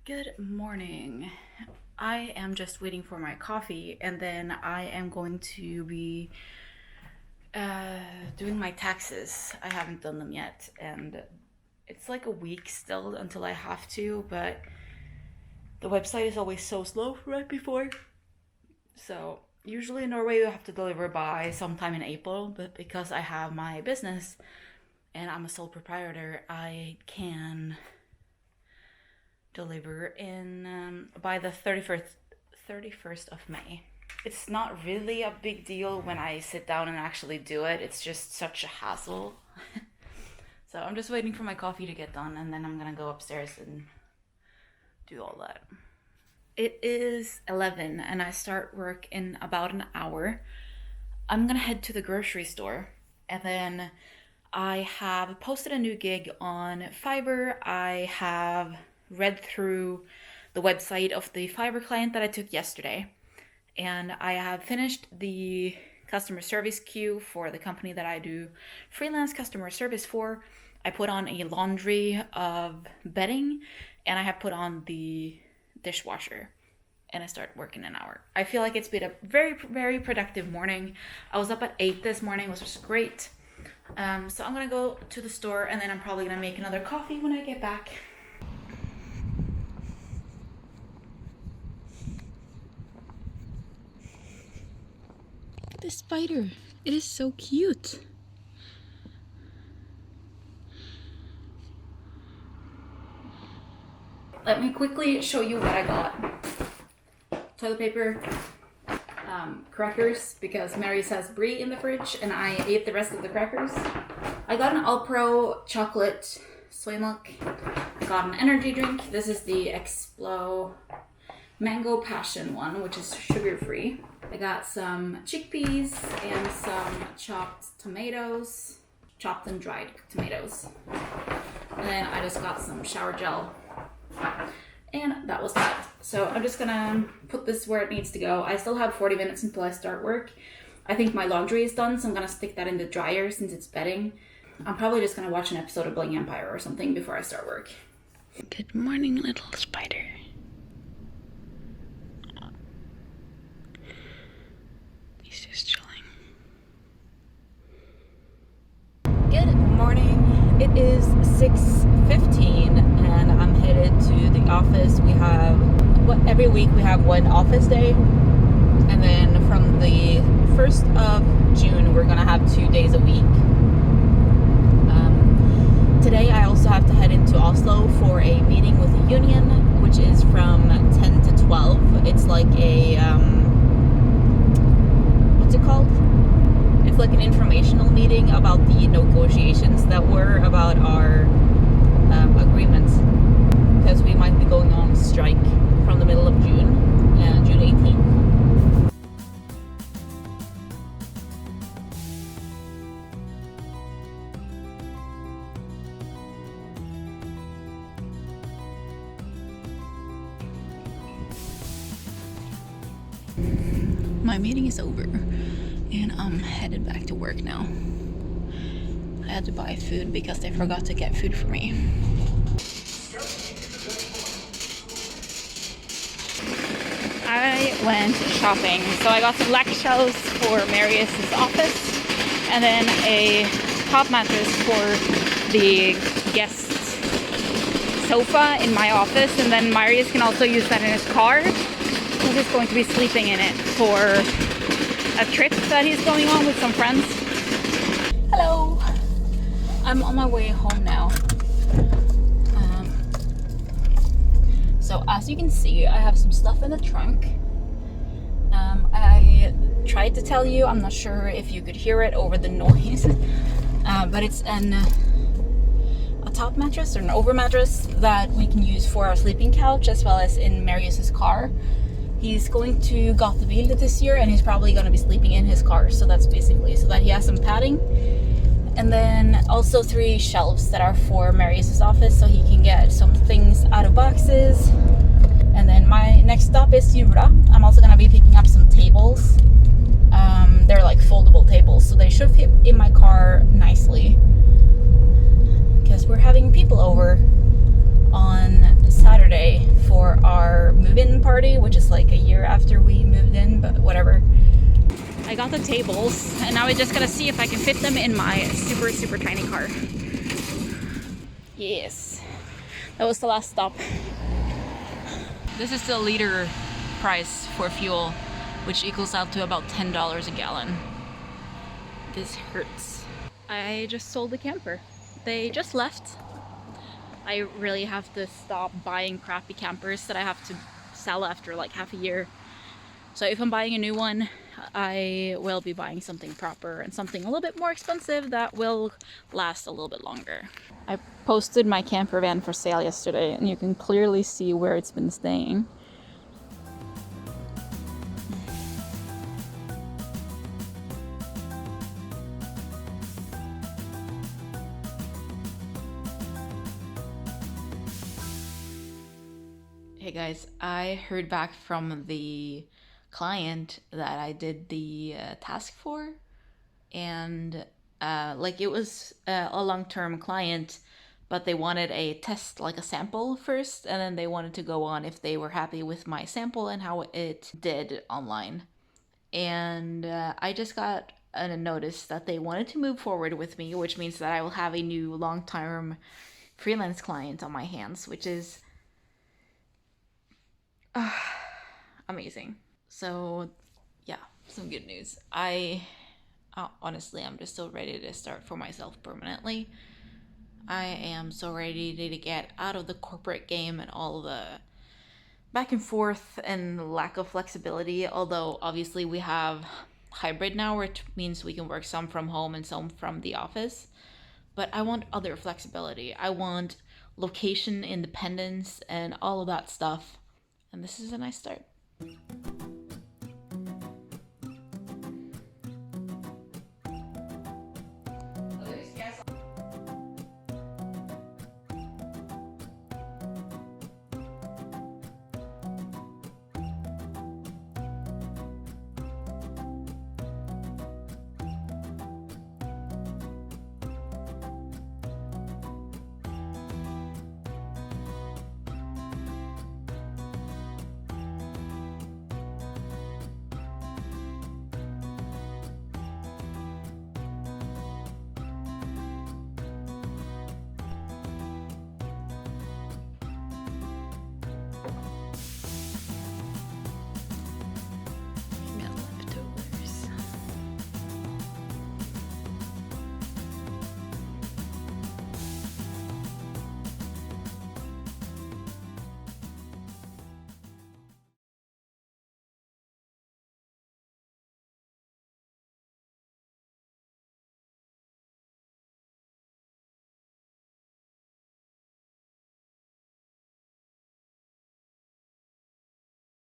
Good morning. I am just waiting for my coffee and then I am going to be doing my taxes. I haven't done them yet and it's like a week still until I have to, but the website is always so slow right before. So usually in Norway you have to deliver by sometime in April, but because I have my business and I'm a sole proprietor, I can deliver in by the 31st of May. It's not really a big deal when I sit down and actually do it. It's just such a hassle. So I'm just waiting for my coffee to get done and then I'm gonna go upstairs and do all that. It is 11 and I start work in about an hour. I'm gonna head to the grocery store and then I have posted a new gig on Fiverr. I have read through the website of the Fiverr client that I took yesterday, and I have finished the customer service queue for the company that I do freelance customer service for. I put on a laundry of bedding and I have put on the dishwasher and I start working an hour. I feel like it's been a very productive morning. I was up at 8 this morning, which was great. So I'm gonna go to the store and then I'm probably gonna make another coffee when I get back. This spider, it is so cute. Let me quickly show you what I got. Toilet paper, crackers, because Mary has brie in the fridge and I ate the rest of the crackers. I got an All-Pro chocolate soy milk. I got an energy drink. This is the Explo Mango Passion one, which is sugar-free. I got some chickpeas and some chopped tomatoes, chopped and dried tomatoes. And then I just got some shower gel. And that was that. So I'm just gonna put this where it needs to go. I still have 40 minutes until I start work. I think my laundry is done, so I'm gonna stick that in the dryer since it's bedding. I'm probably just gonna watch an episode of Bling Empire or something before I start work. Good morning, little spider. He's just chilling. Good morning. It is 6:15 and I'm headed to the office. We have, every week we have one office day. And then from the 1st of June, we're gonna have 2 days a week. Today I also have to head into Oslo for a meeting with the union, which is from 10 to 12. It's like a, what's it called? It's like an informational meeting about the negotiations that were about our agreements, because we might be going on strike from the middle of June, June 18th. My meeting is over and I'm headed back to work now. I had to buy food because they forgot to get food for me. I went shopping. So I got some black shelves for Marius's office and then a top mattress for the guest sofa in my office, and then Marius can also use that in his car. He's just going to be sleeping in it for a trip that he's going on with some friends. Hello! I'm on my way home now. So as you can see, I have some stuff in the trunk. I tried to tell you, I'm not sure if you could hear it over the noise, but it's a top mattress or an over mattress that we can use for our sleeping couch as well as in Marius's car. He's going to Gatebil this year and he's probably going to be sleeping in his car. So that's basically so that he has some padding. And then also 3 shelves that are for Marius's office so he can get some things out of boxes. And then my next stop is Jula. I'm also going to be picking up some tables. They're like foldable tables, so they should fit in my car nicely. Because we're having people over on Saturday for move-in party, which is like a year after we moved in, but whatever. I got the tables, and now we just gotta see if I can fit them in my super, super tiny car. Yes, that was the last stop. This is the liter price for fuel, which equals out to about $10 a gallon. This hurts. I just sold the camper. They just left. I really have to stop buying crappy campers that I have to sell after like half a year. So if I'm buying a new one, I will be buying something proper and something a little bit more expensive that will last a little bit longer. I posted my camper van for sale yesterday, and you can clearly see where it's been staying. Hey guys, I heard back from the client that I did the task for, and like it was a long-term client, but they wanted a test, like a sample first, and then they wanted to go on if they were happy with my sample and how it did online. And I just got a notice that they wanted to move forward with me, which means that I will have a new long-term freelance client on my hands, which is amazing. So yeah, some good news. Honestly, I'm just so ready to start for myself permanently. I am so ready to get out of the corporate game and all the back and forth and lack of flexibility. Although obviously we have hybrid now, which means we can work some from home and some from the office. But I want other flexibility. I want location independence and all of that stuff. And this is a nice start.